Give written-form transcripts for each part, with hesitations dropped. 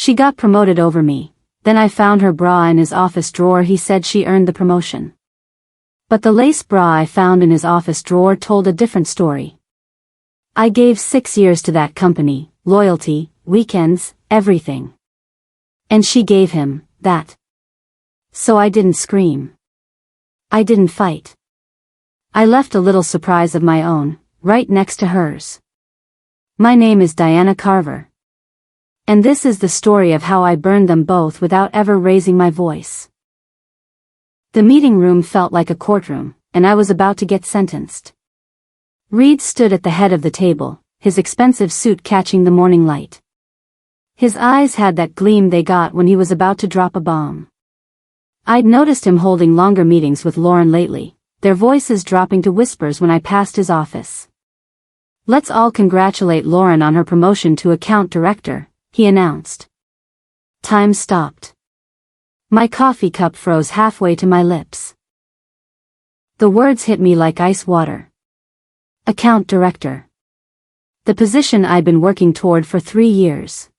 She got promoted over me. Then I found her bra in his office drawer. He said she earned the promotion. But the lace bra I found in his office drawer told a different story. I gave 6 years to that company, loyalty, weekends, everything. And she gave him that. So I didn't scream. I didn't fight. I left a little surprise of my own, right next to hers. My name is Diana Carver. And this is the story of how I burned them both without ever raising my voice. The meeting room felt like a courtroom, and I was about to get sentenced. Reed stood at the head of the table, his expensive suit catching the morning light. His eyes had that gleam they got when he was about to drop a bomb. I'd noticed him holding longer meetings with Lauren lately, their voices dropping to whispers when I passed his office. "Let's all congratulate Lauren on her promotion to account director," he announced. Time stopped. My coffee cup froze halfway to my lips. The words hit me like ice water. Account director. The position I'd been working toward for 3 years.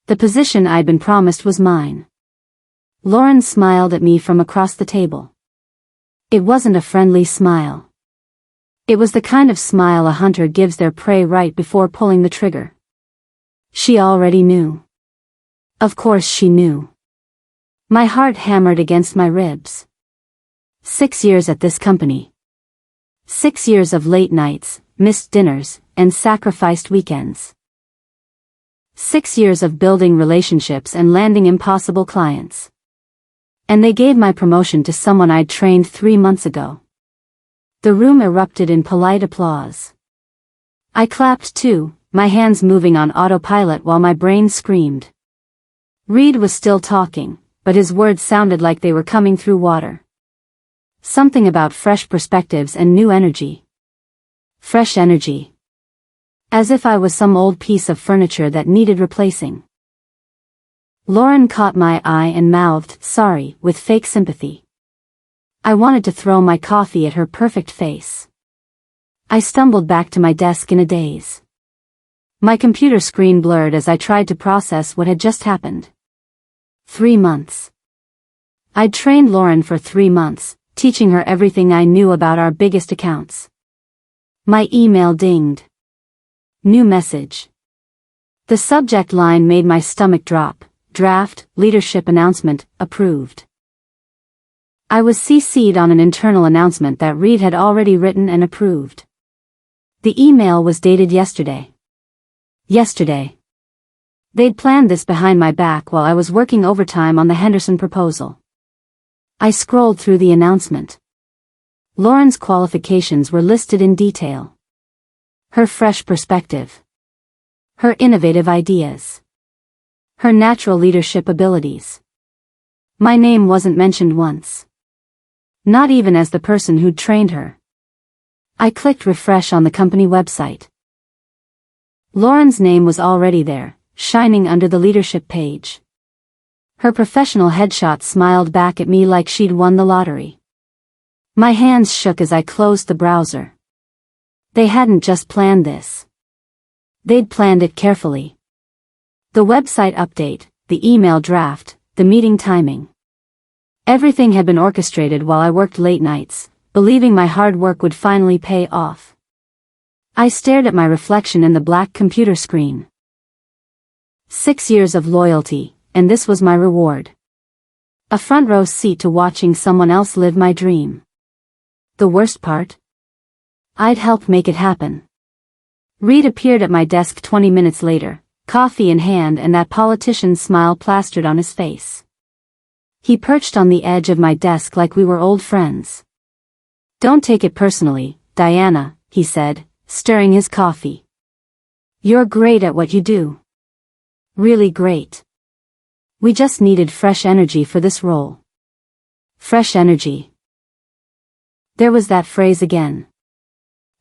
The position I'd been promised was mine. Lauren smiled at me from across the table. It wasn't a friendly smile. It was the kind of smile a hunter gives their prey right before pulling the trigger. She already knew. Of course she knew. My heart hammered against my ribs. 6 years at this company. 6 years of late nights, missed dinners, and sacrificed weekends. 6 years of building relationships and landing impossible clients. And they gave my promotion to someone I'd trained 3 months ago. The room erupted in polite applause. I clapped too, my hands moving on autopilot while my brain screamed. Reed was still talking, but his words sounded like they were coming through water. Something about fresh perspectives and new energy. Fresh energy. As if I was some old piece of furniture that needed replacing. Lauren caught my eye and mouthed, "Sorry," with fake sympathy. I wanted to throw my coffee at her perfect face. I stumbled back to my desk in a daze. My computer screen blurred as I tried to process what had just happened. 3 months. I'd trained Lauren for 3 months, teaching her everything I knew about our biggest accounts. My email dinged. New message. The subject line made my stomach drop. Draft, leadership announcement, approved. I was CC'd on an internal announcement that Reed had already written and approved. The email was dated yesterday. Yesterday. They'd planned this behind my back while I was working overtime on the Henderson proposal. I scrolled through the announcement. Lauren's qualifications were listed in detail. Her fresh perspective. Her innovative ideas. Her natural leadership abilities. My name wasn't mentioned once. Not even as the person who'd trained her. I clicked refresh on the company website. Lauren's name was already there, shining under the leadership page. Her professional headshot smiled back at me like she'd won the lottery. My hands shook as I closed the browser. They hadn't just planned this. They'd planned it carefully. The website update, the email draft, the meeting timing. Everything had been orchestrated while I worked late nights, believing my hard work would finally pay off. I stared at my reflection in the black computer screen. 6 years of loyalty, and this was my reward. A front row seat to watching someone else live my dream. The worst part? I'd helped make it happen. Reed appeared at my desk 20 minutes later, coffee in hand and that politician's smile plastered on his face. He perched on the edge of my desk like we were old friends. "Don't take it personally, Diana," he said, stirring his coffee. "You're great at what you do. Really great. We just needed fresh energy for this role." Fresh energy. There was that phrase again.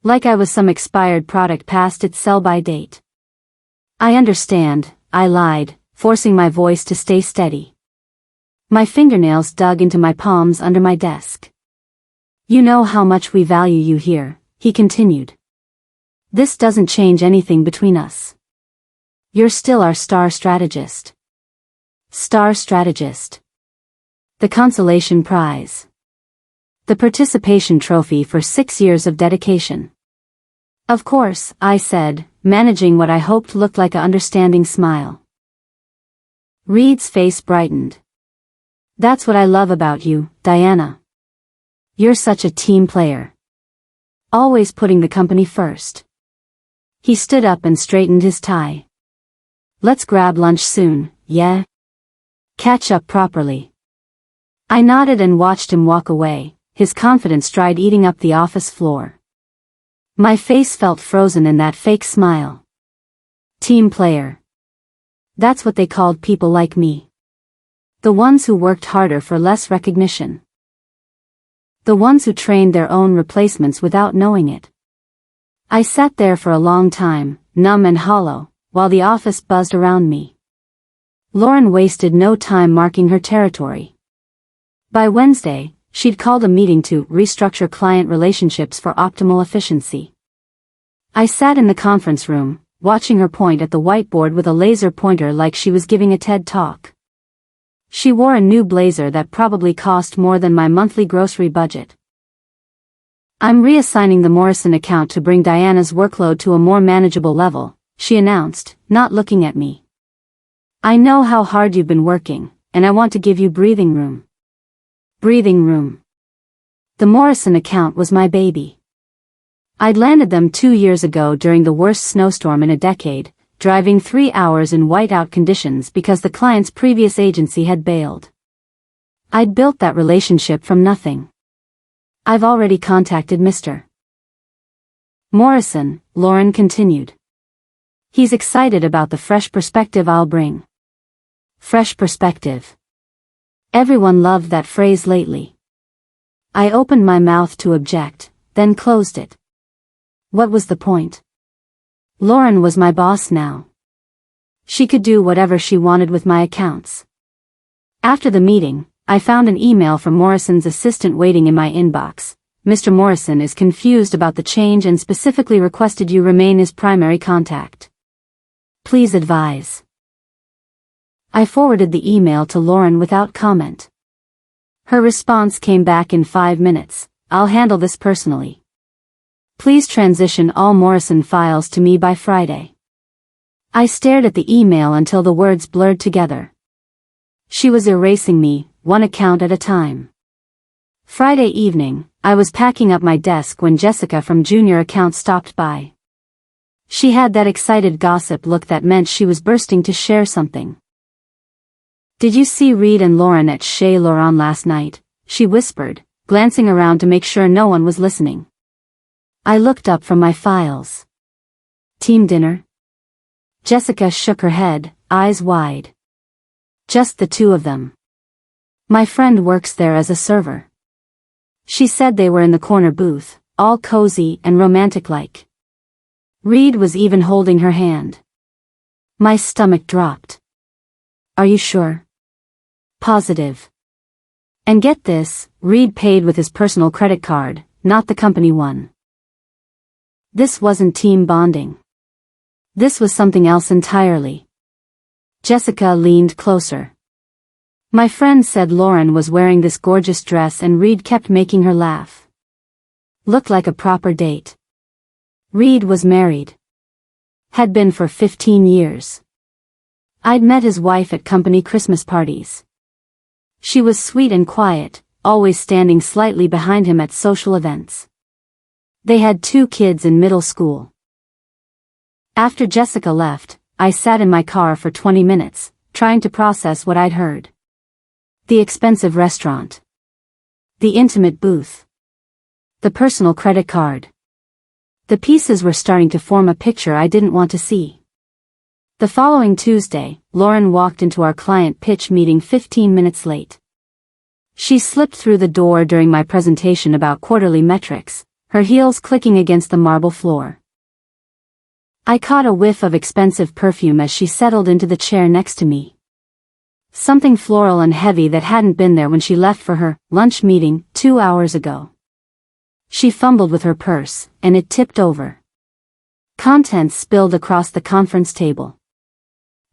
Like I was some expired product past its sell-by date. "I understand," I lied, forcing my voice to stay steady. My fingernails dug into my palms under my desk. "You know how much we value you here," he continued. "This doesn't change anything between us. You're still our star strategist. Star Strategist. The Consolation Prize. The Participation Trophy for 6 years of dedication. Of course, I said, managing what I hoped looked like an understanding smile. Reed's face brightened. That's what I love about you, Diana. You're such a team player. Always putting the company first. He stood up and straightened his tie. Let's grab lunch soon, yeah? Catch up properly. I nodded and watched him walk away, his confident stride eating up the office floor. My face felt frozen in that fake smile. Team player. That's what they called people like me. The ones who worked harder for less recognition. The ones who trained their own replacements without knowing it. I sat there for a long time, numb and hollow, while the office buzzed around me. Lauren wasted no time marking her territory. By Wednesday, she'd called a meeting to restructure client relationships for optimal efficiency. I sat in the conference room, watching her point at the whiteboard with a laser pointer like she was giving a TED talk. She wore a new blazer that probably cost more than my monthly grocery budget. I'm reassigning the Morrison account to bring Diana's workload to a more manageable level, she announced, not looking at me. I know how hard you've been working, and I want to give you breathing room. Breathing room. The Morrison account was my baby. I'd landed them 2 years ago during the worst snowstorm in a decade, driving 3 hours in whiteout conditions because the client's previous agency had bailed. I'd built that relationship from nothing. I've already contacted Mr. Morrison, Lauren continued. He's excited about the fresh perspective I'll bring. Fresh perspective. Everyone loved that phrase lately. I opened my mouth to object, then closed it. What was the point? Lauren was my boss now. She could do whatever she wanted with my accounts. After the meeting, I found an email from Morrison's assistant waiting in my inbox. Mr. Morrison is confused about the change and specifically requested you remain his primary contact. Please advise. I forwarded the email to Lauren without comment. Her response came back in 5 minutes. I'll handle this personally. Please transition all Morrison files to me by Friday. I stared at the email until the words blurred together. She was erasing me, one account at a time. Friday evening, I was packing up my desk when Jessica from Junior Account stopped by. She had that excited gossip look that meant she was bursting to share something. Did you see Reed and Lauren at Chez Laurent last night? She whispered, glancing around to make sure no one was listening. I looked up from my files. Team dinner? Jessica shook her head, eyes wide. Just the two of them. My friend works there as a server. She said they were in the corner booth, all cozy and romantic-like. Reed was even holding her hand. My stomach dropped. Are you sure? Positive. And get this, Reed paid with his personal credit card, not the company one. This wasn't team bonding. This was something else entirely. Jessica leaned closer. My friend said Lauren was wearing this gorgeous dress and Reed kept making her laugh. Looked like a proper date. Reed was married. Had been for 15 years. I'd met his wife at company Christmas parties. She was sweet and quiet, always standing slightly behind him at social events. They had 2 kids in middle school. After Jessica left, I sat in my car for 20 minutes, trying to process what I'd heard. The expensive restaurant. The intimate booth. The personal credit card. The pieces were starting to form a picture I didn't want to see. The following Tuesday, Lauren walked into our client pitch meeting 15 minutes late. She slipped through the door during my presentation about quarterly metrics, her heels clicking against the marble floor. I caught a whiff of expensive perfume as she settled into the chair next to me. Something floral and heavy that hadn't been there when she left for her lunch meeting 2 hours ago. She fumbled with her purse, and it tipped over. Contents spilled across the conference table.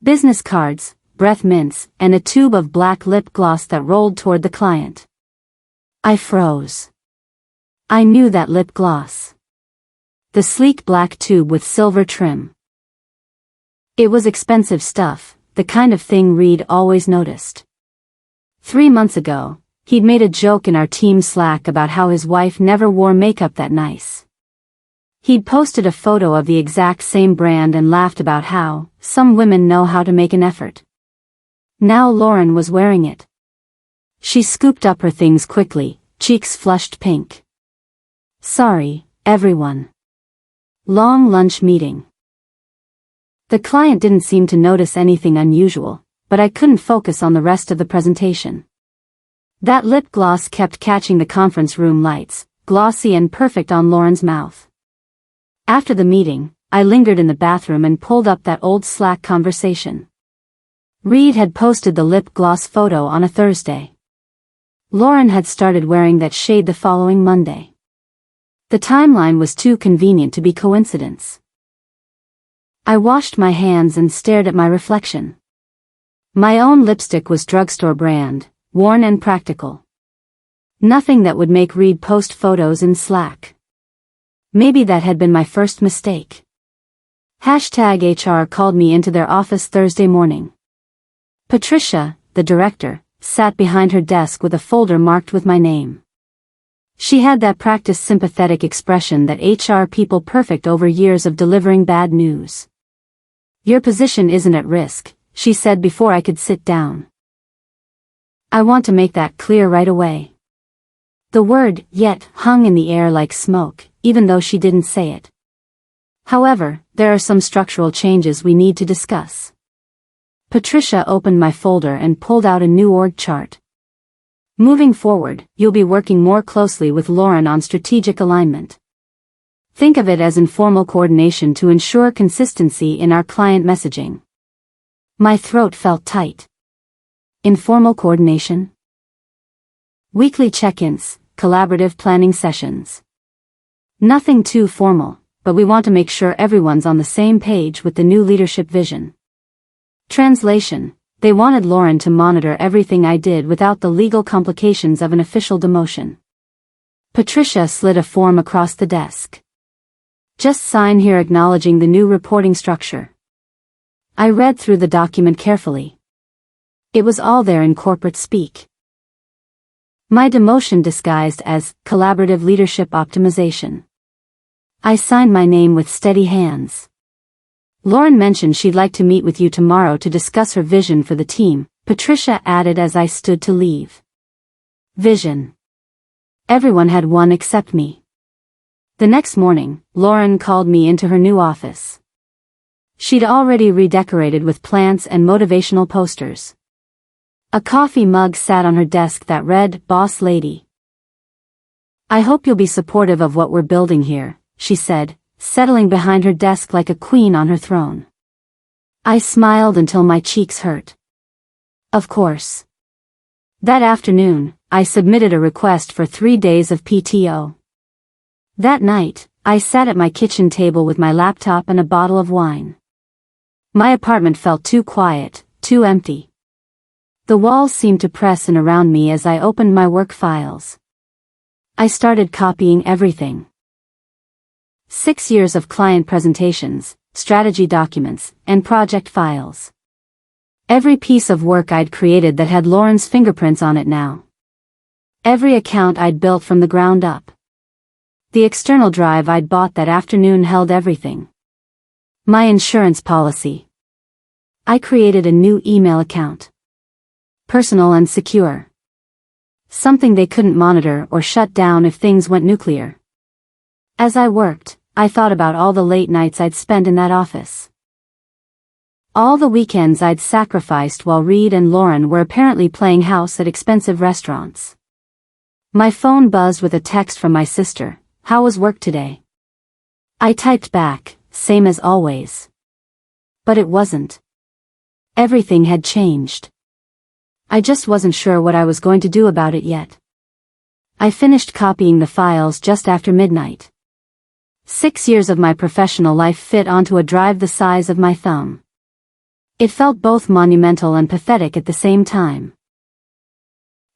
Business cards, breath mints, and a tube of black lip gloss that rolled toward the client. I froze. I knew that lip gloss. The sleek black tube with silver trim. It was expensive stuff, the kind of thing Reed always noticed. 3 months ago, he'd made a joke in our team Slack about how his wife never wore makeup that nice. He'd posted a photo of the exact same brand and laughed about how some women know how to make an effort. Now Lauren was wearing it. She scooped up her things quickly, cheeks flushed pink. Sorry, everyone. Long lunch meeting. The client didn't seem to notice anything unusual, but I couldn't focus on the rest of the presentation. That lip gloss kept catching the conference room lights, glossy and perfect on Lauren's mouth. After the meeting, I lingered in the bathroom and pulled up that old Slack conversation. Reed had posted the lip gloss photo on a Thursday. Lauren had started wearing that shade the following Monday. The timeline was too convenient to be coincidence. I washed my hands and stared at my reflection. My own lipstick was drugstore brand, worn and practical. Nothing that would make Reed post photos in Slack. Maybe that had been my first mistake. #HR called me into their office Thursday morning. Patricia, the director, sat behind her desk with a folder marked with my name. She had that practiced sympathetic expression that HR people perfect over years of delivering bad news. Your position isn't at risk, she said before I could sit down. I want to make that clear right away. The word, yet, hung in the air like smoke, even though she didn't say it. However, there are some structural changes we need to discuss. Patricia opened my folder and pulled out a new org chart. Moving forward, you'll be working more closely with Lauren on strategic alignment. Think of it as informal coordination to ensure consistency in our client messaging. My throat felt tight. Informal coordination? Weekly check-ins, collaborative planning sessions. Nothing too formal, but we want to make sure everyone's on the same page with the new leadership vision. Translation: they wanted Lauren to monitor everything I did without the legal complications of an official demotion. Patricia slid a form across the desk. Just sign here acknowledging the new reporting structure. I read through the document carefully. It was all there in corporate speak. My demotion disguised as collaborative leadership optimization. I signed my name with steady hands. Lauren mentioned she'd like to meet with you tomorrow to discuss her vision for the team, Patricia added as I stood to leave. Vision. Everyone had one except me. The next morning, Lauren called me into her new office. She'd already redecorated with plants and motivational posters. A coffee mug sat on her desk that read, "Boss Lady." I hope you'll be supportive of what we're building here, she said, settling behind her desk like a queen on her throne. I smiled until my cheeks hurt. Of course. That afternoon, I submitted a request for 3 days of PTO. That night, I sat at my kitchen table with my laptop and a bottle of wine. My apartment felt too quiet, too empty. The walls seemed to press in around me as I opened my work files. I started copying everything. 6 years of client presentations, strategy documents, and project files. Every piece of work I'd created that had Lauren's fingerprints on it now. Every account I'd built from the ground up. The external drive I'd bought that afternoon held everything. My insurance policy. I created a new email account. Personal and secure. Something they couldn't monitor or shut down if things went nuclear. As I worked, I thought about all the late nights I'd spent in that office. All the weekends I'd sacrificed while Reed and Lauren were apparently playing house at expensive restaurants. My phone buzzed with a text from my sister. How was work today? I typed back, same as always. But it wasn't. Everything had changed. I just wasn't sure what I was going to do about it yet. I finished copying the files just after midnight. 6 years of my professional life fit onto a drive the size of my thumb. It felt both monumental and pathetic at the same time.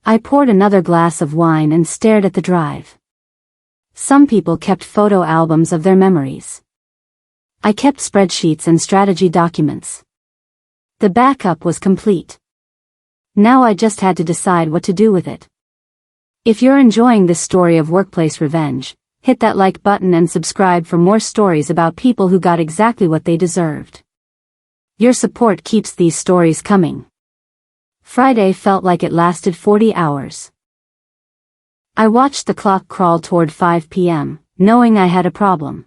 I poured another glass of wine and stared at the drive. Some people kept photo albums of their memories. I kept spreadsheets and strategy documents. The backup was complete. Now I just had to decide what to do with it. If you're enjoying this story of workplace revenge, hit that like button and subscribe for more stories about people who got exactly what they deserved. Your support keeps these stories coming. Friday felt like it lasted 40 hours. I watched the clock crawl toward 5 p.m., knowing I had a problem.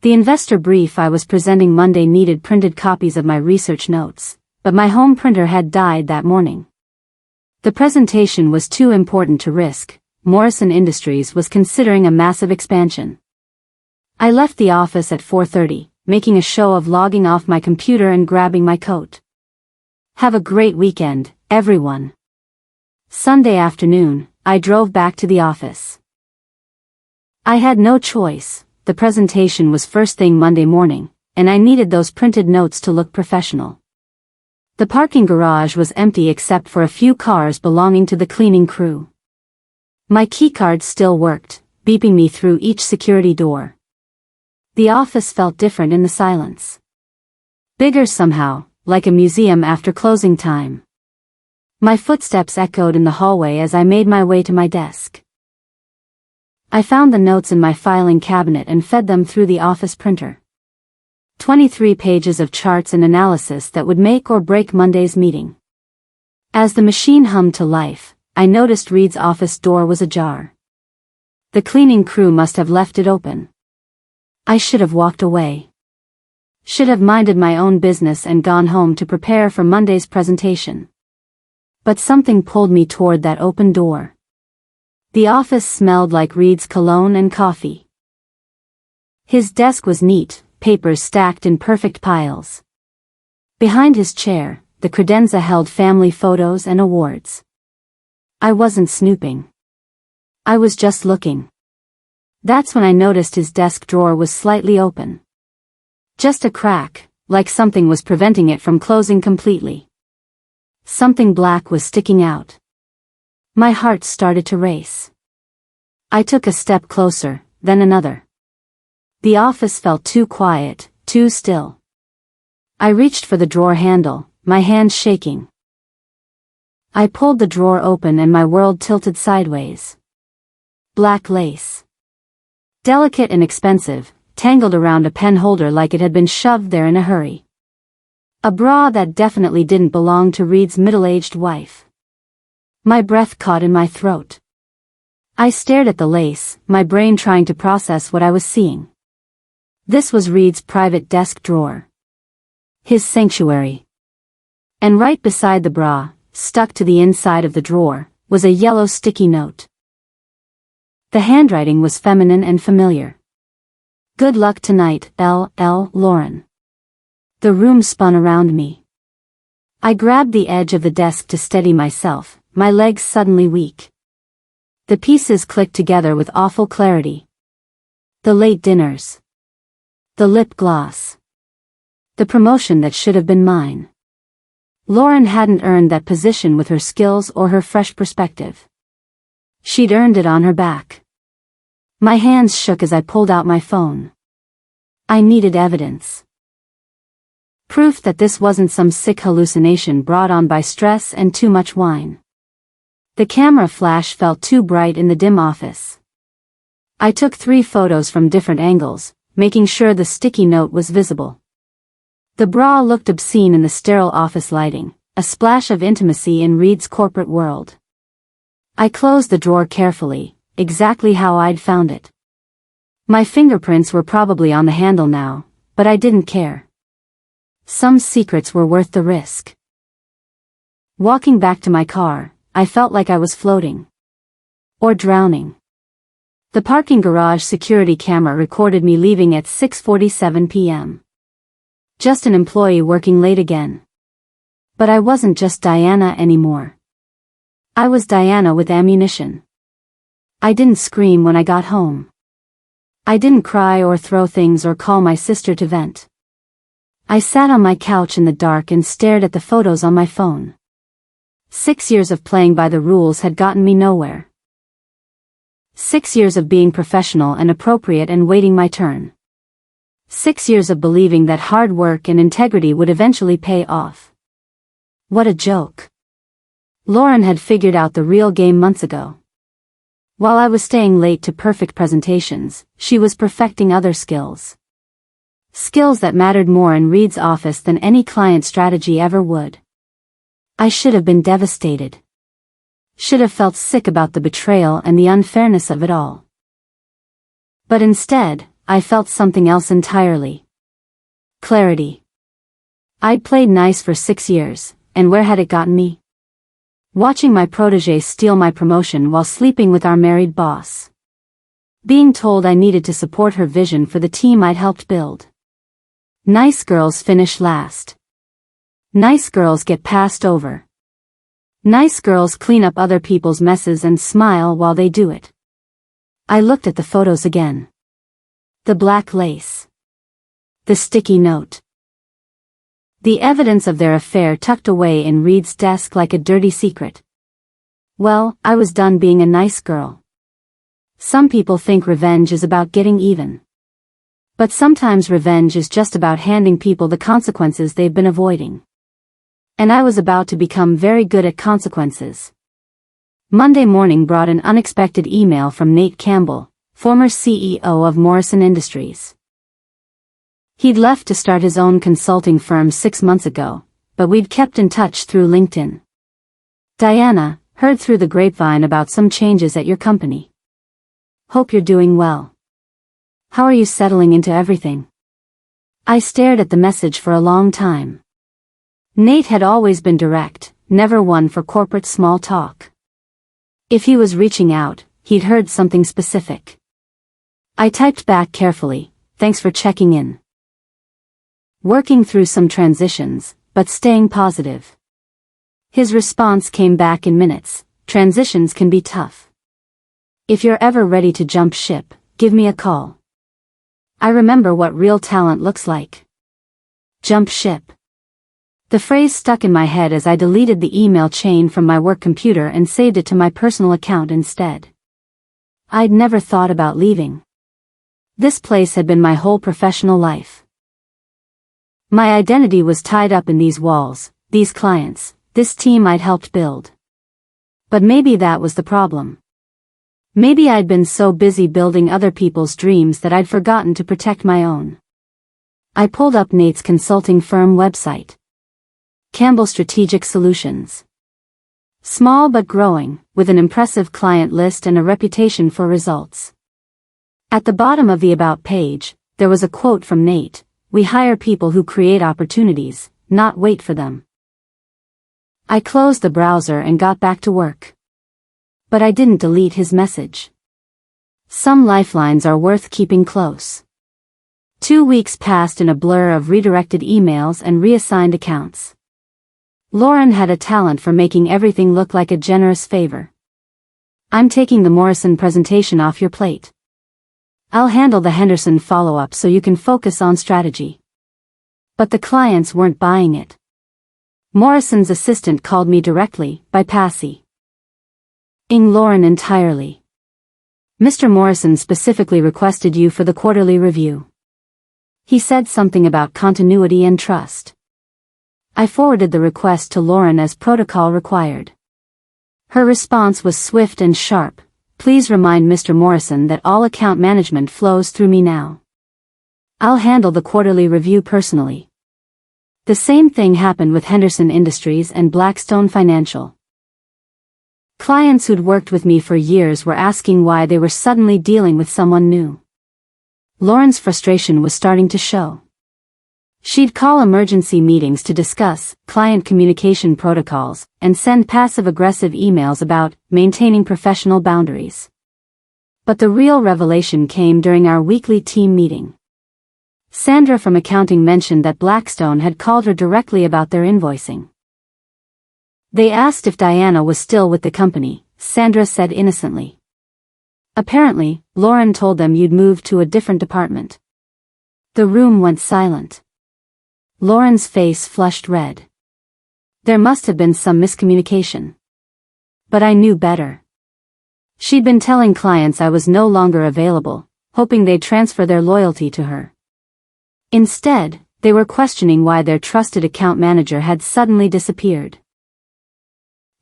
The investor brief I was presenting Monday needed printed copies of my research notes, but my home printer had died that morning. The presentation was too important to risk. Morrison Industries was considering a massive expansion. I left the office at 4:30, making a show of logging off my computer and grabbing my coat. Have a great weekend, everyone. Sunday afternoon, I drove back to the office. I had no choice. The presentation was first thing Monday morning, and I needed those printed notes to look professional. The parking garage was empty except for a few cars belonging to the cleaning crew. My keycard still worked, beeping me through each security door. The office felt different in the silence. Bigger somehow, like a museum after closing time. My footsteps echoed in the hallway as I made my way to my desk. I found the notes in my filing cabinet and fed them through the office printer. 23 pages of charts and analysis that would make or break Monday's meeting. As the machine hummed to life, I noticed Reed's office door was ajar. The cleaning crew must have left it open. I should have walked away. Should have minded my own business and gone home to prepare for Monday's presentation. But something pulled me toward that open door. The office smelled like Reed's cologne and coffee. His desk was neat, papers stacked in perfect piles. Behind his chair, the credenza held family photos and awards. I wasn't snooping. I was just looking. That's when I noticed his desk drawer was slightly open. Just a crack, like something was preventing it from closing completely. Something black was sticking out. My heart started to race. I took a step closer, then another. The office felt too quiet, too still. I reached for the drawer handle, my hands shaking. I pulled the drawer open and my world tilted sideways. Black lace. Delicate and expensive, tangled around a pen holder like it had been shoved there in a hurry. A bra that definitely didn't belong to Reed's middle-aged wife. My breath caught in my throat. I stared at the lace, my brain trying to process what I was seeing. This was Reed's private desk drawer. His sanctuary. And right beside the bra, stuck to the inside of the drawer, was a yellow sticky note. The handwriting was feminine and familiar. Good luck tonight, L.L. Lauren. The room spun around me. I grabbed the edge of the desk to steady myself, my legs suddenly weak. The pieces clicked together with awful clarity. The late dinners. The lip gloss. The promotion that should have been mine. Lauren hadn't earned that position with her skills or her fresh perspective. She'd earned it on her back. My hands shook as I pulled out my phone. I needed evidence. Proof that this wasn't some sick hallucination brought on by stress and too much wine. The camera flash felt too bright in the dim office. I took 3 photos from different angles, making sure the sticky note was visible. The bra looked obscene in the sterile office lighting, a splash of intimacy in Reed's corporate world. I closed the drawer carefully, exactly how I'd found it. My fingerprints were probably on the handle now, but I didn't care. Some secrets were worth the risk. Walking back to my car, I felt like I was floating. Or drowning. The parking garage security camera recorded me leaving at 6:47 p.m. Just an employee working late again. But I wasn't just Diana anymore. I was Diana with ammunition. I didn't scream when I got home. I didn't cry or throw things or call my sister to vent. I sat on my couch in the dark and stared at the photos on my phone. 6 years of playing by the rules had gotten me nowhere. 6 years of being professional and appropriate and waiting my turn. 6 years of believing that hard work and integrity would eventually pay off. What a joke. Lauren had figured out the real game months ago. While I was staying late to perfect presentations, she was perfecting other skills. Skills that mattered more in Reed's office than any client strategy ever would. I should have been devastated. Should have felt sick about the betrayal and the unfairness of it all. But instead, I felt something else entirely. Clarity. I'd played nice for 6 years, and where had it gotten me? Watching my protégé steal my promotion while sleeping with our married boss. Being told I needed to support her vision for the team I'd helped build. Nice girls finish last. Nice girls get passed over. Nice girls clean up other people's messes and smile while they do it. I looked at the photos again. The black lace. The sticky note. The evidence of their affair tucked away in Reed's desk like a dirty secret. Well, I was done being a nice girl. Some people think revenge is about getting even. But sometimes revenge is just about handing people the consequences they've been avoiding. And I was about to become very good at consequences. Monday morning brought an unexpected email from Nate Campbell, former CEO of Morrison Industries. He'd left to start his own consulting firm 6 months ago, but we'd kept in touch through LinkedIn. Diana, heard through the grapevine about some changes at your company. Hope you're doing well. How are you settling into everything? I stared at the message for a long time. Nate had always been direct, never one for corporate small talk. If he was reaching out, he'd heard something specific. I typed back carefully, thanks for checking in. Working through some transitions, but staying positive. His response came back in minutes, transitions can be tough. If you're ever ready to jump ship, give me a call. I remember what real talent looks like. Jump ship. The phrase stuck in my head as I deleted the email chain from my work computer and saved it to my personal account instead. I'd never thought about leaving. This place had been my whole professional life. My identity was tied up in these walls, these clients, this team I'd helped build. But maybe that was the problem. Maybe I'd been so busy building other people's dreams that I'd forgotten to protect my own. I pulled up Nate's consulting firm website. Campbell Strategic Solutions. Small but growing, with an impressive client list and a reputation for results. At the bottom of the About page, there was a quote from Nate, "We hire people who create opportunities, not wait for them." I closed the browser and got back to work. But I didn't delete his message. Some lifelines are worth keeping close. 2 weeks passed in a blur of redirected emails and reassigned accounts. Lauren had a talent for making everything look like a generous favor. "I'm taking the Morrison presentation off your plate. I'll handle the Henderson follow-up so you can focus on strategy." But the clients weren't buying it. Morrison's assistant called me directly, bypassing Lauren entirely. "Mr. Morrison specifically requested you for the quarterly review. He said something about continuity and trust." I forwarded the request to Lauren as protocol required. Her response was swift and sharp. "Please remind Mr. Morrison that all account management flows through me now. I'll handle the quarterly review personally." The same thing happened with Henderson Industries and Blackstone Financial. Clients who'd worked with me for years were asking why they were suddenly dealing with someone new. Lauren's frustration was starting to show. She'd call emergency meetings to discuss client communication protocols and send passive-aggressive emails about maintaining professional boundaries. But the real revelation came during our weekly team meeting. Sandra from accounting mentioned that Blackstone had called her directly about their invoicing. They asked if Diana was still with the company, Sandra said innocently. Apparently, Lauren told them you'd moved to a different department. The room went silent. Lauren's face flushed red. There must have been some miscommunication. But I knew better. She'd been telling clients I was no longer available, hoping they'd transfer their loyalty to her. Instead, they were questioning why their trusted account manager had suddenly disappeared.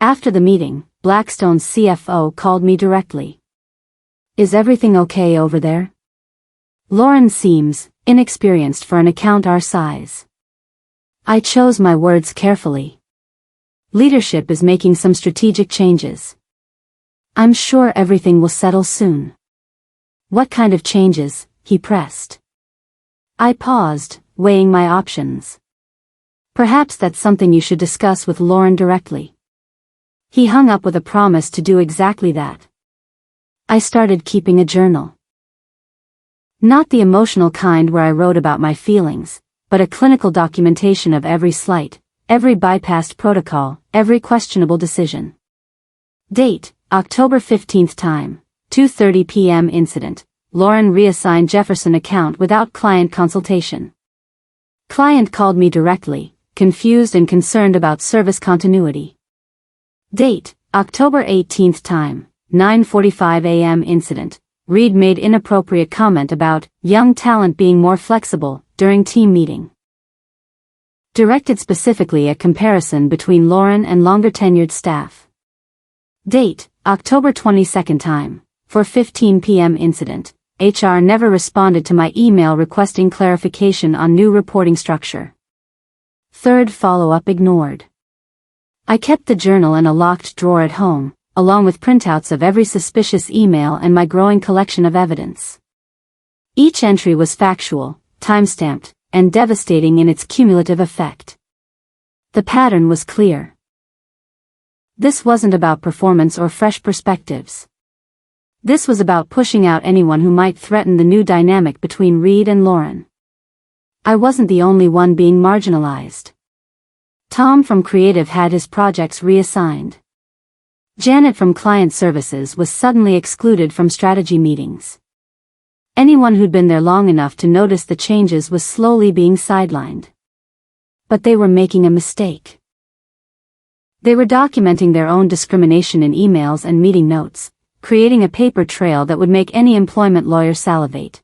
After the meeting, Blackstone's CFO called me directly. "Is everything okay over there?" Lauren seems inexperienced for an account our size. I chose my words carefully. Leadership is making some strategic changes. I'm sure everything will settle soon. What kind of changes? He pressed. I paused, weighing my options. Perhaps that's something you should discuss with Lauren directly. He hung up with a promise to do exactly that. I started keeping a journal. Not the emotional kind where I wrote about my feelings, but a clinical documentation of every slight, every bypassed protocol, every questionable decision. Date, October 15th. Time, 2:30 p.m. Incident. Lauren reassigned Jefferson account without client consultation. Client called me directly, confused and concerned about service continuity. Date, October 18th. Time, 9:45 a.m. Incident. Reed made inappropriate comment about young talent being more flexible during team meeting. Directed specifically at comparison between Lauren and longer-tenured staff. Date, October 22nd. Time, 4:15 p.m. Incident. HR never responded to my email requesting clarification on new reporting structure. Third follow-up ignored. I kept the journal in a locked drawer at home, along with printouts of every suspicious email and my growing collection of evidence. Each entry was factual, time-stamped, and devastating in its cumulative effect. The pattern was clear. This wasn't about performance or fresh perspectives. This was about pushing out anyone who might threaten the new dynamic between Reed and Lauren. I wasn't the only one being marginalized. Tom from Creative had his projects reassigned. Janet from Client Services was suddenly excluded from strategy meetings. Anyone who'd been there long enough to notice the changes was slowly being sidelined. But they were making a mistake. They were documenting their own discrimination in emails and meeting notes, creating a paper trail that would make any employment lawyer salivate.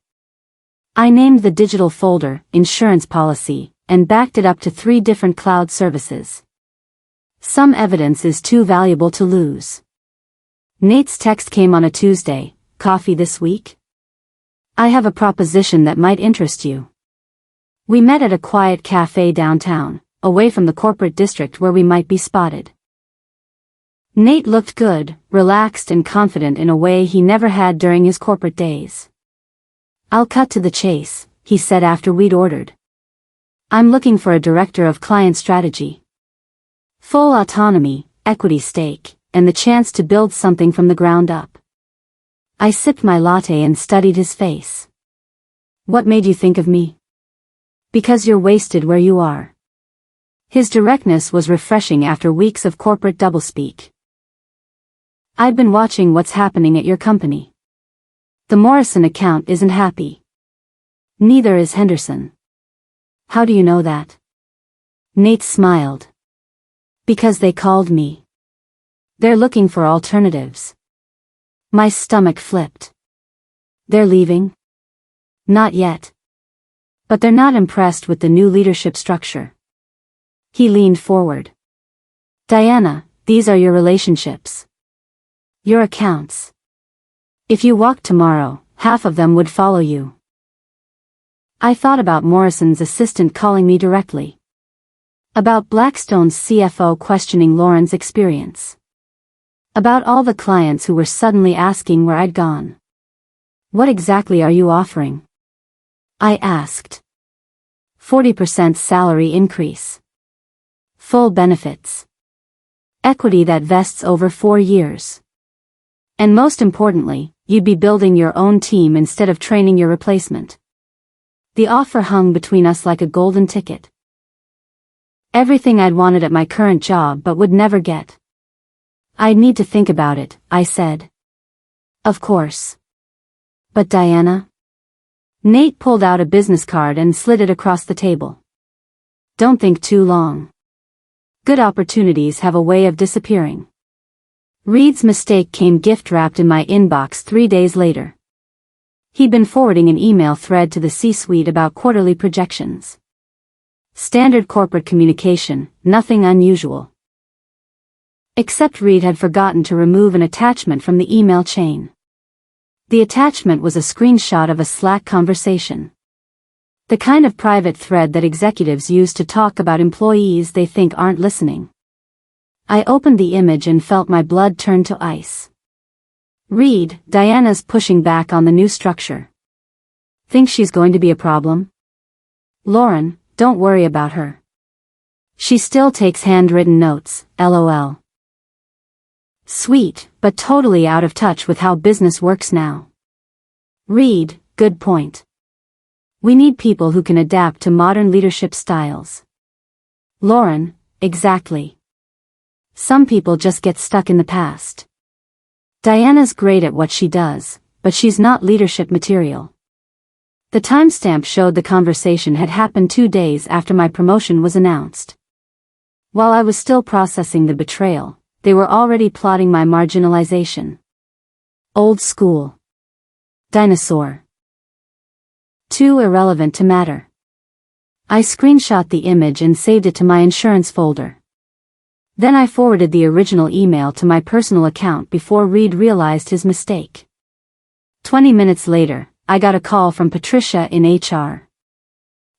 I named the digital folder Insurance Policy, and backed it up to 3 different cloud services. Some evidence is too valuable to lose. Nate's text came on a Tuesday. Coffee this week? I have a proposition that might interest you. We met at a quiet cafe downtown, away from the corporate district where we might be spotted. Nate looked good, relaxed and confident in a way he never had during his corporate days. "I'll cut to the chase," he said after we'd ordered. "I'm looking for a director of client strategy. Full autonomy, equity stake, and the chance to build something from the ground up." I sipped my latte and studied his face. "What made you think of me?" "Because you're wasted where you are." His directness was refreshing after weeks of corporate doublespeak. "I've been watching what's happening at your company. The Morrison account isn't happy. Neither is Henderson." "How do you know that?" Nate smiled. "Because they called me. They're looking for alternatives." My stomach flipped. "They're leaving?" "Not yet. But they're not impressed with the new leadership structure." He leaned forward. "Diana, these are your relationships. Your accounts. If you walked tomorrow, half of them would follow you." I thought about Morrison's assistant calling me directly. About Blackstone's CFO questioning Lauren's experience. About all the clients who were suddenly asking where I'd gone. "What exactly are you offering?" I asked. 40% salary increase. Full benefits. Equity that vests over 4 years. And most importantly, you'd be building your own team instead of training your replacement. The offer hung between us like a golden ticket. Everything I'd wanted at my current job but would never get. "I'd need to think about it," I said. "Of course. But Diana?" Nate pulled out a business card and slid it across the table. Don't think too long. Good opportunities have a way of disappearing. Reed's mistake came gift-wrapped in my inbox 3 days later. He'd been forwarding an email thread to the C-suite about quarterly projections. Standard corporate communication, nothing unusual. Except Reed had forgotten to remove an attachment from the email chain. The attachment was a screenshot of a Slack conversation. The kind of private thread that executives use to talk about employees they think aren't listening. I opened the image and felt my blood turn to ice. Reed, Diana's pushing back on the new structure. Think she's going to be a problem? Lauren, don't worry about her. She still takes handwritten notes, LOL. Sweet, but totally out of touch with how business works now. Reed, good point. We need people who can adapt to modern leadership styles. Lauren, exactly. Some people just get stuck in the past. Diana's great at what she does, but she's not leadership material. The timestamp showed the conversation had happened 2 days after my promotion was announced. While I was still processing the betrayal, they were already plotting my marginalization. Old school. Dinosaur. Too irrelevant to matter. I screenshot the image and saved it to my insurance folder. Then I forwarded the original email to my personal account before Reed realized his mistake. 20 minutes later, I got a call from Patricia in HR.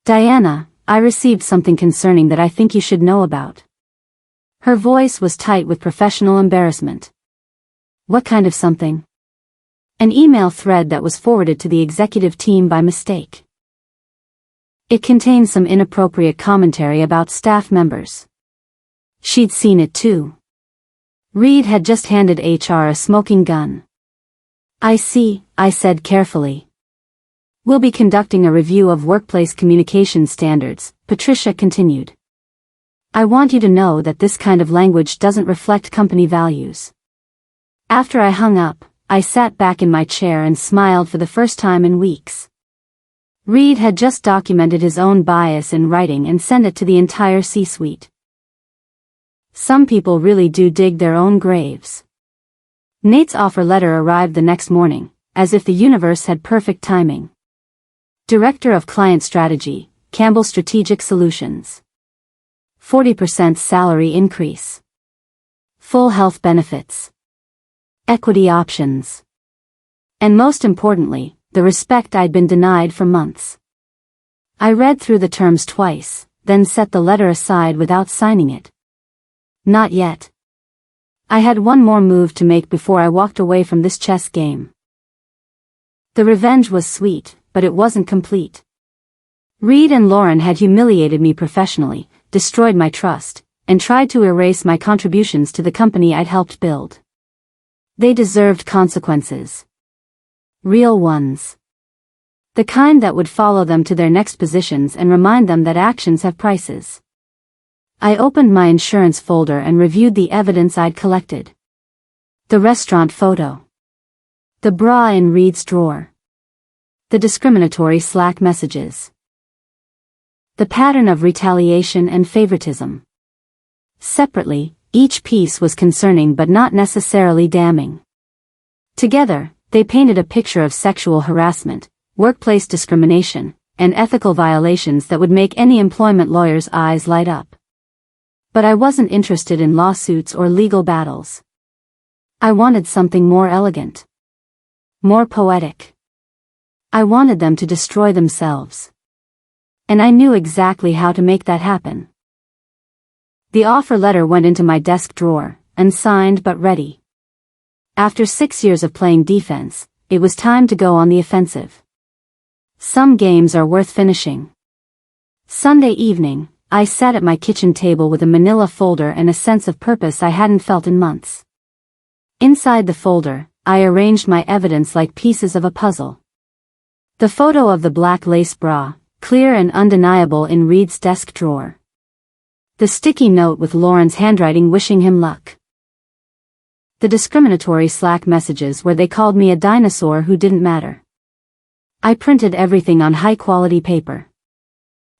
Diana, I received something concerning that I think you should know about. Her voice was tight with professional embarrassment. What kind of something? An email thread that was forwarded to the executive team by mistake. It contained some inappropriate commentary about staff members. She'd seen it too. Reed had just handed HR a smoking gun. I see, I said carefully. We'll be conducting a review of workplace communication standards, Patricia continued. I want you to know that this kind of language doesn't reflect company values. After I hung up, I sat back in my chair and smiled for the first time in weeks. Reed had just documented his own bias in writing and sent it to the entire C-suite. Some people really do dig their own graves. Nate's offer letter arrived the next morning, as if the universe had perfect timing. Director of Client Strategy, Campbell Strategic Solutions. 40% salary increase. Full health benefits. Equity options. And most importantly, the respect I'd been denied for months. I read through the terms twice, then set the letter aside without signing it. Not yet. I had one more move to make before I walked away from this chess game. The revenge was sweet, but it wasn't complete. Reed and Lauren had humiliated me professionally, destroyed my trust, and tried to erase my contributions to the company I'd helped build. They deserved consequences. Real ones. The kind that would follow them to their next positions and remind them that actions have prices. I opened my insurance folder and reviewed the evidence I'd collected. The restaurant photo. The bra in Reed's drawer. The discriminatory Slack messages. The pattern of retaliation and favoritism. Separately, each piece was concerning but not necessarily damning. Together, they painted a picture of sexual harassment, workplace discrimination, and ethical violations that would make any employment lawyer's eyes light up. But I wasn't interested in lawsuits or legal battles. I wanted something more elegant. More poetic. I wanted them to destroy themselves. And I knew exactly how to make that happen. The offer letter went into my desk drawer, unsigned but ready. After 6 years of playing defense, it was time to go on the offensive. Some games are worth finishing. Sunday evening, I sat at my kitchen table with a manila folder and a sense of purpose I hadn't felt in months. Inside the folder, I arranged my evidence like pieces of a puzzle. The photo of the black lace bra, clear and undeniable in Reed's desk drawer. The sticky note with Lauren's handwriting wishing him luck. The discriminatory Slack messages where they called me a dinosaur who didn't matter. I printed everything on high-quality paper.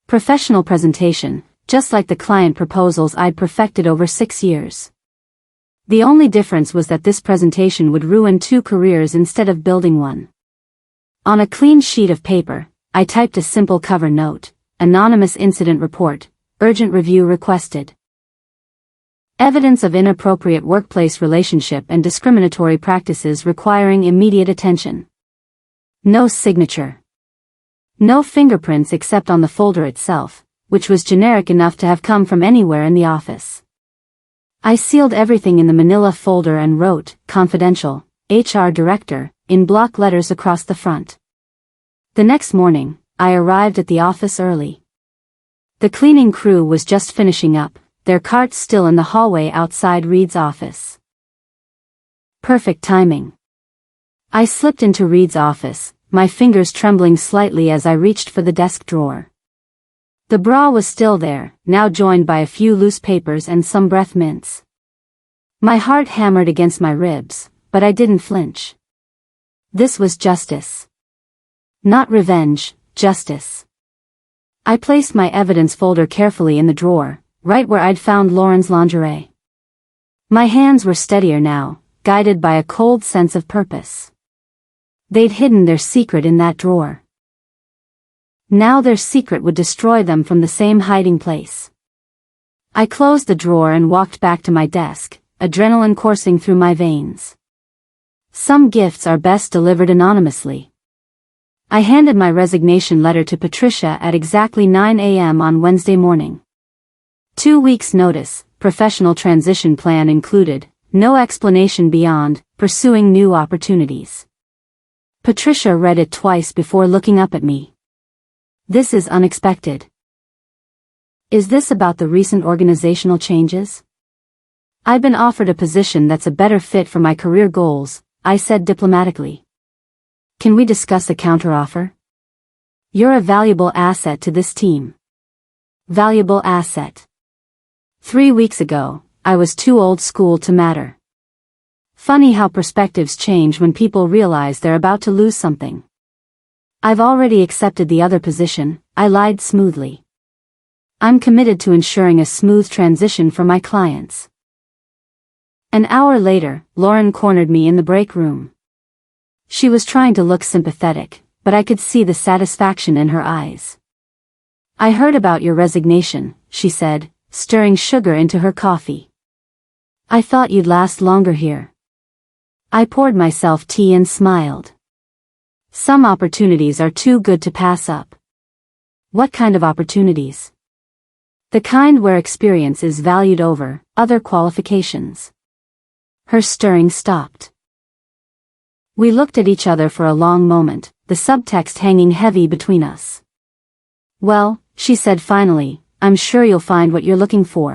Professional presentation, just like the client proposals I'd perfected over 6 years. The only difference was that this presentation would ruin 2 careers instead of building one. On a clean sheet of paper, I typed a simple cover note: anonymous incident report, urgent review requested. Evidence of inappropriate workplace relationship and discriminatory practices requiring immediate attention. No signature. No fingerprints except on the folder itself, which was generic enough to have come from anywhere in the office. I sealed everything in the manila folder and wrote, "Confidential, HR Director," in block letters across the front. The next morning, I arrived at the office early. The cleaning crew was just finishing up, their carts still in the hallway outside Reed's office. Perfect timing. I slipped into Reed's office, my fingers trembling slightly as I reached for the desk drawer. The bra was still there, now joined by a few loose papers and some breath mints. My heart hammered against my ribs, but I didn't flinch. This was justice. Not revenge, justice. I placed my evidence folder carefully in the drawer, right where I'd found Lauren's lingerie. My hands were steadier now, guided by a cold sense of purpose. They'd hidden their secret in that drawer. Now their secret would destroy them from the same hiding place. I closed the drawer and walked back to my desk, adrenaline coursing through my veins. Some gifts are best delivered anonymously. I handed my resignation letter to Patricia at exactly 9 a.m. on Wednesday morning. 2 weeks' notice, professional transition plan included, no explanation beyond, pursuing new opportunities. Patricia read it twice before looking up at me. "This is unexpected. Is this about the recent organizational changes?" "I've been offered a position that's a better fit for my career goals," I said diplomatically. "Can we discuss a counteroffer?" "You're a valuable asset to this team." Valuable asset. 3 weeks ago, I was too old school to matter. Funny how perspectives change when people realize they're about to lose something. "I've already accepted the other position," I lied smoothly. "I'm committed to ensuring a smooth transition for my clients." An hour later, Lauren cornered me in the break room. She was trying to look sympathetic, but I could see the satisfaction in her eyes. "I heard about your resignation," she said, stirring sugar into her coffee. "I thought you'd last longer here." I poured myself tea and smiled. Some opportunities are too good to pass up. "What kind of opportunities?" "The kind where experience is valued over other qualifications." Her stirring stopped. We looked at each other for a long moment, the subtext hanging heavy between us. "Well," she said finally, "I'm sure you'll find what you're looking for."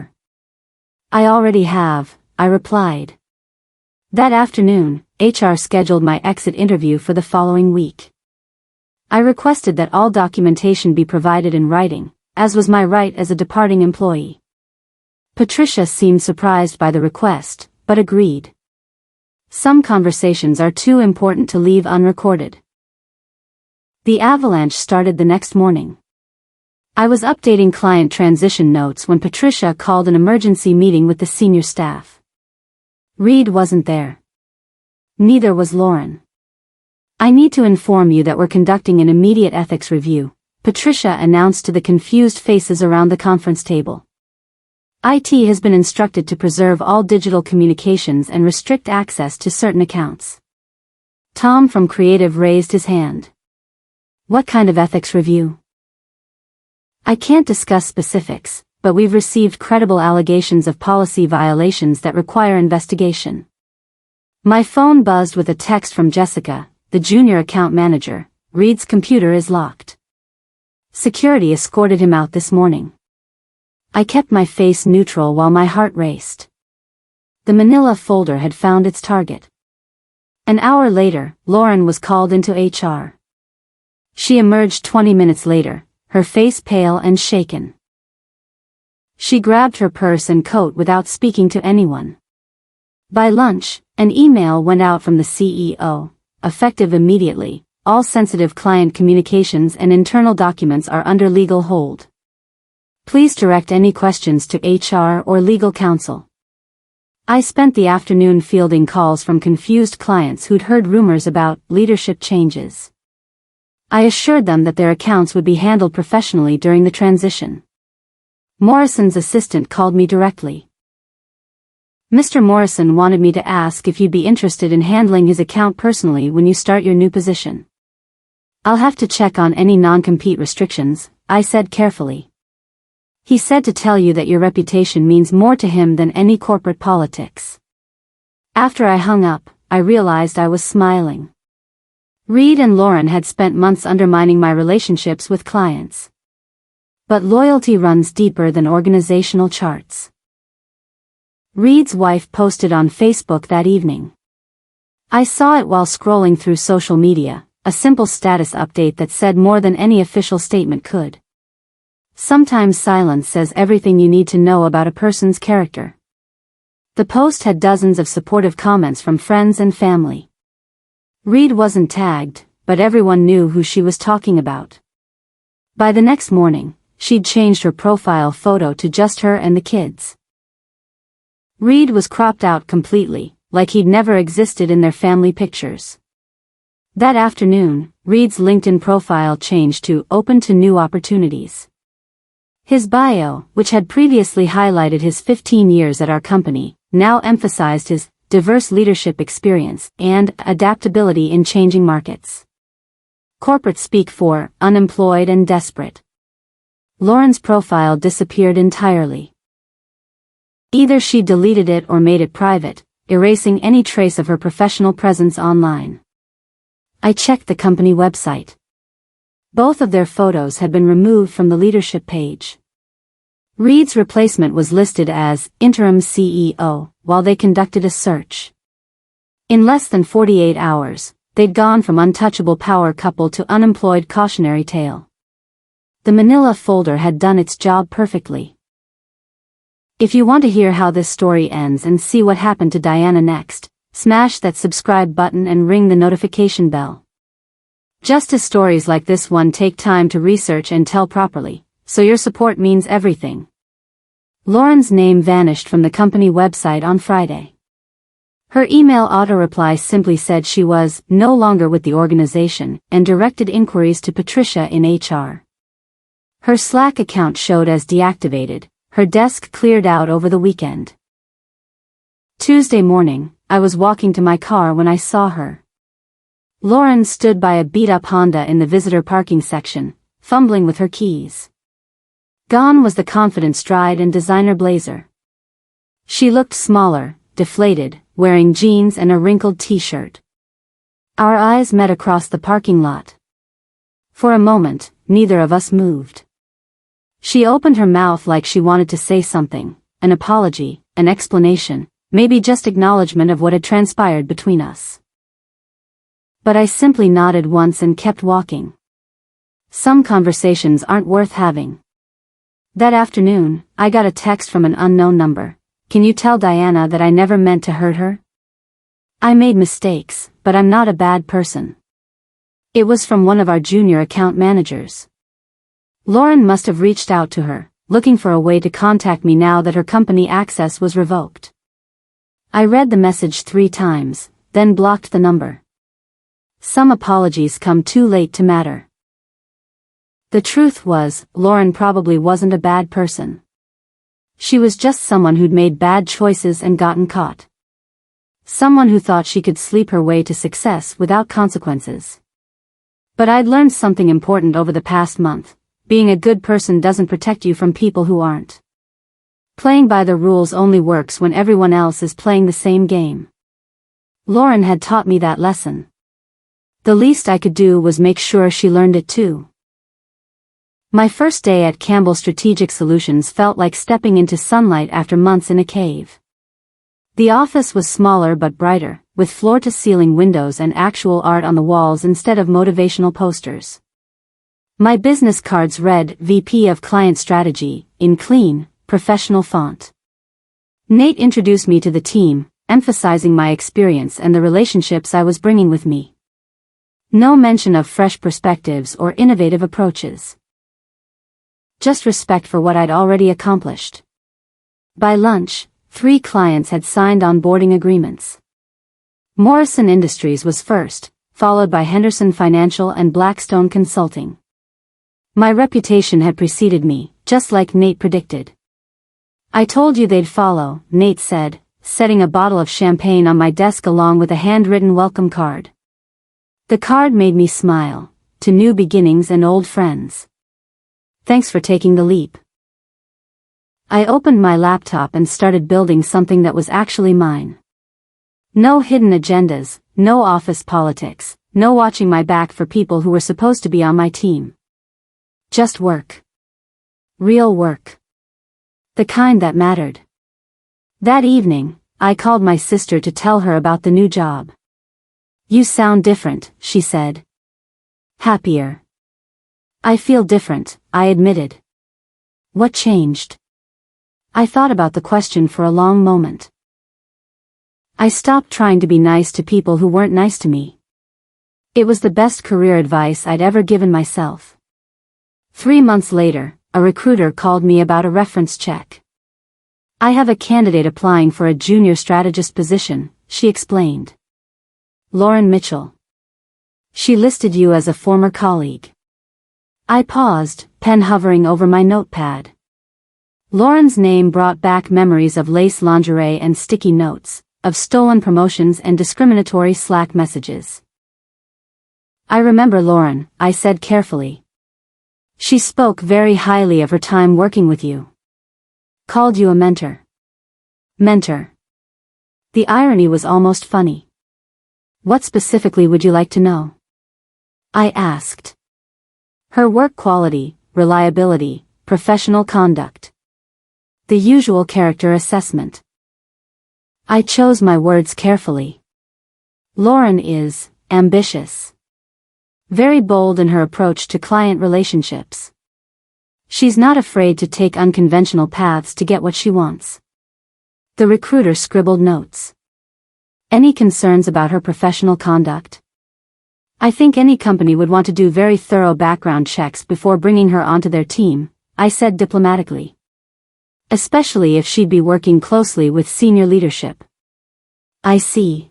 "I already have," I replied. That afternoon, HR scheduled my exit interview for the following week. I requested that all documentation be provided in writing, as was my right as a departing employee. Patricia seemed surprised by the request, but agreed. Some conversations are too important to leave unrecorded. The avalanche started the next morning. I was updating client transition notes when Patricia called an emergency meeting with the senior staff. Reed wasn't there. Neither was Lauren. "I need to inform you that we're conducting an immediate ethics review," Patricia announced to the confused faces around the conference table. "IT has been instructed to preserve all digital communications and restrict access to certain accounts." Tom from Creative raised his hand. "What kind of ethics review?" "I can't discuss specifics, but we've received credible allegations of policy violations that require investigation." My phone buzzed with a text from Jessica, the junior account manager. "Reed's computer is locked. Security escorted him out this morning." I kept my face neutral while my heart raced. The manila folder had found its target. An hour later, Lauren was called into HR. She emerged 20 minutes later, her face pale and shaken. She grabbed her purse and coat without speaking to anyone. By lunch, an email went out from the CEO, effective immediately. "All sensitive client communications and internal documents are under legal hold. Please direct any questions to HR or legal counsel. I spent the afternoon fielding calls from confused clients who'd heard rumors about leadership changes. I assured them that their accounts would be handled professionally during the transition. Morrison's assistant called me directly. Mr. Morrison wanted me to ask if you'd be interested in handling his account personally when you start your new position. I'll have to check on any non-compete restrictions, I said carefully. He said to tell you that your reputation means more to him than any corporate politics. After I hung up, I realized I was smiling. Reed and Lauren had spent months undermining my relationships with clients. But loyalty runs deeper than organizational charts. Reed's wife posted on Facebook that evening. I saw it while scrolling through social media, a simple status update that said more than any official statement could. Sometimes silence says everything you need to know about a person's character. The post had dozens of supportive comments from friends and family. Reed wasn't tagged, but everyone knew who she was talking about. By the next morning, she'd changed her profile photo to just her and the kids. Reed was cropped out completely, like he'd never existed in their family pictures. That afternoon, Reed's LinkedIn profile changed to "Open to New Opportunities." His bio, which had previously highlighted his 15 years at our company, now emphasized his diverse leadership experience and adaptability in changing markets. Corporate speak for unemployed and desperate. Lauren's profile disappeared entirely. Either she deleted it or made it private, erasing any trace of her professional presence online. I checked the company website. Both of their photos had been removed from the leadership page. Reed's replacement was listed as interim CEO, while they conducted a search. In less than 48 hours, they'd gone from untouchable power couple to unemployed cautionary tale. The manila folder had done its job perfectly. If you want to hear how this story ends and see what happened to Diana next, smash that subscribe button and ring the notification bell. Justice stories like this one take time to research and tell properly, so your support means everything. Lauren's name vanished from the company website on Friday. Her email auto-reply simply said she was no longer with the organization and directed inquiries to Patricia in HR. Her Slack account showed as deactivated, her desk cleared out over the weekend. Tuesday morning, I was walking to my car when I saw her. Lauren stood by a beat-up Honda in the visitor parking section, fumbling with her keys. Gone was the confident stride and designer blazer. She looked smaller, deflated, wearing jeans and a wrinkled t-shirt. Our eyes met across the parking lot. For a moment, neither of us moved. She opened her mouth like she wanted to say something, an apology, an explanation, maybe just acknowledgement of what had transpired between us. But I simply nodded once and kept walking. Some conversations aren't worth having. That afternoon, I got a text from an unknown number. Can you tell Diana that I never meant to hurt her? I made mistakes, but I'm not a bad person. It was from one of our junior account managers. Lauren must have reached out to her, looking for a way to contact me now that her company access was revoked. I read the message 3 times, then blocked the number. Some apologies come too late to matter. The truth was, Lauren probably wasn't a bad person. She was just someone who'd made bad choices and gotten caught. Someone who thought she could sleep her way to success without consequences. But I'd learned something important over the past month. Being a good person doesn't protect you from people who aren't. Playing by the rules only works when everyone else is playing the same game. Lauren had taught me that lesson. The least I could do was make sure she learned it too. My first day at Campbell Strategic Solutions felt like stepping into sunlight after months in a cave. The office was smaller but brighter, with floor-to-ceiling windows and actual art on the walls instead of motivational posters. My business cards read VP of Client Strategy, in clean, professional font. Nate introduced me to the team, emphasizing my experience and the relationships I was bringing with me. No mention of fresh perspectives or innovative approaches. just respect for what I'd already accomplished. By lunch, 3 clients had signed onboarding agreements. Morrison Industries was first, followed by Henderson Financial and Blackstone Consulting. My reputation had preceded me, just like Nate predicted. I told you they'd follow, Nate said, setting a bottle of champagne on my desk along with a handwritten welcome card. The card made me smile, to new beginnings and old friends. Thanks for taking the leap. I opened my laptop and started building something that was actually mine. No hidden agendas, no office politics, no watching my back for people who were supposed to be on my team. Just work. Real work. The kind that mattered. That evening, I called my sister to tell her about the new job. You sound different, she said. Happier. I feel different, I admitted. What changed? I thought about the question for a long moment. I stopped trying to be nice to people who weren't nice to me. It was the best career advice I'd ever given myself. 3 months later, a recruiter called me about a reference check. I have a candidate applying for a junior strategist position, she explained. Lauren Mitchell. She listed you as a former colleague. I paused, pen hovering over my notepad. Lauren's name brought back memories of lace lingerie and sticky notes, of stolen promotions and discriminatory Slack messages. I remember Lauren, I said carefully. She spoke very highly of her time working with you. Called you a mentor. Mentor. The irony was almost funny. What specifically would you like to know? I asked. Her work quality, reliability, professional conduct. The usual character assessment. I chose my words carefully. Lauren is ambitious. Very bold in her approach to client relationships. She's not afraid to take unconventional paths to get what she wants. The recruiter scribbled notes. Any concerns about her professional conduct? I think any company would want to do very thorough background checks before bringing her onto their team, I said diplomatically. Especially if she'd be working closely with senior leadership. I see.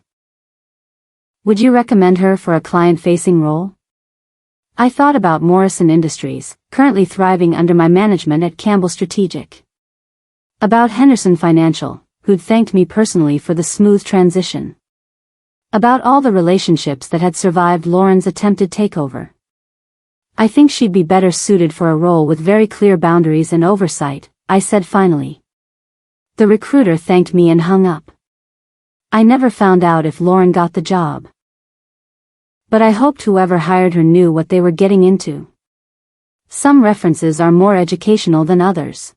Would you recommend her for a client-facing role? I thought about Morrison Industries, currently thriving under my management at Campbell Strategic. About Henderson Financial, who'd thanked me personally for the smooth transition. About all the relationships that had survived Lauren's attempted takeover. I think she'd be better suited for a role with very clear boundaries and oversight, I said finally. The recruiter thanked me and hung up. I never found out if Lauren got the job. But I hoped whoever hired her knew what they were getting into. Some references are more educational than others.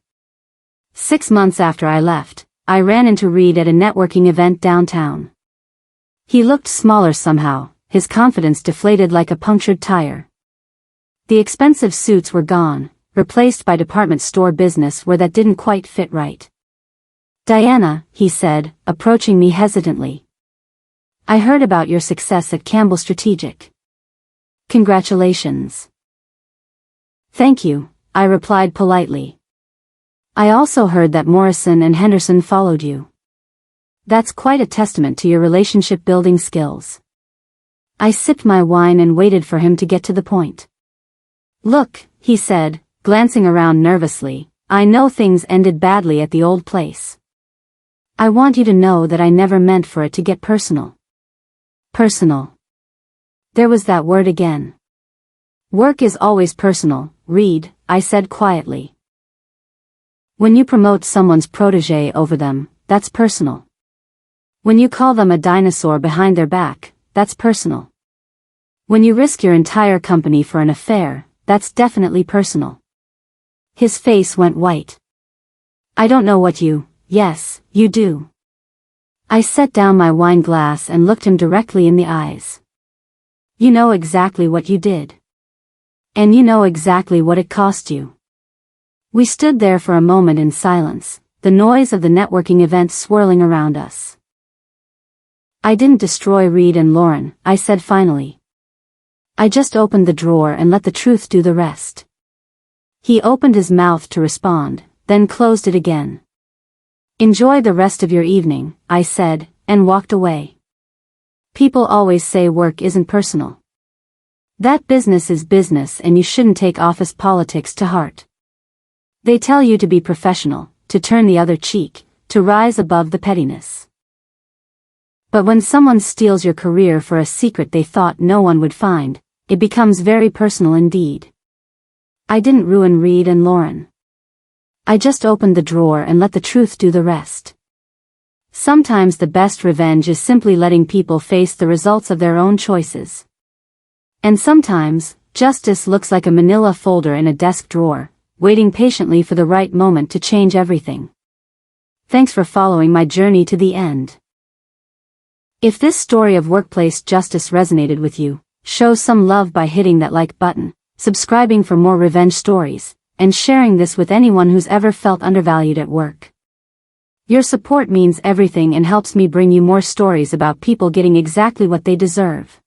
6 months after I left, I ran into Reed at a networking event downtown. He looked smaller somehow, his confidence deflated like a punctured tire. The expensive suits were gone, replaced by department store business where that didn't quite fit right. Diana, he said, approaching me hesitantly. I heard about your success at Campbell Strategic. Congratulations. Thank you, I replied politely. I also heard that Morrison and Henderson followed you. That's quite a testament to your relationship-building skills. I sipped my wine and waited for him to get to the point. Look, he said, glancing around nervously, I know things ended badly at the old place. I want you to know that I never meant for it to get personal. Personal. There was that word again. Work is always personal, Reed, I said quietly. When you promote someone's protege over them, that's personal. When you call them a dinosaur behind their back, that's personal. When you risk your entire company for an affair, that's definitely personal. His face went white. I don't know what you, yes, you do. I set down my wine glass and looked him directly in the eyes. You know exactly what you did. And you know exactly what it cost you. We stood there for a moment in silence, the noise of the networking event swirling around us. I didn't destroy Reed and Lauren, I said finally. I just opened the drawer and let the truth do the rest. He opened his mouth to respond, then closed it again. "Enjoy the rest of your evening," I said, and walked away. People always say work isn't personal. That business is business and you shouldn't take office politics to heart. They tell you to be professional, to turn the other cheek, to rise above the pettiness. But when someone steals your career for a secret they thought no one would find, it becomes very personal indeed. I didn't ruin Reed and Lauren. I just opened the drawer and let the truth do the rest. Sometimes the best revenge is simply letting people face the results of their own choices. And sometimes, justice looks like a manila folder in a desk drawer, waiting patiently for the right moment to change everything. Thanks for following my journey to the end. If this story of workplace justice resonated with you, show some love by hitting that like button, subscribing for more revenge stories, and sharing this with anyone who's ever felt undervalued at work. Your support means everything and helps me bring you more stories about people getting exactly what they deserve.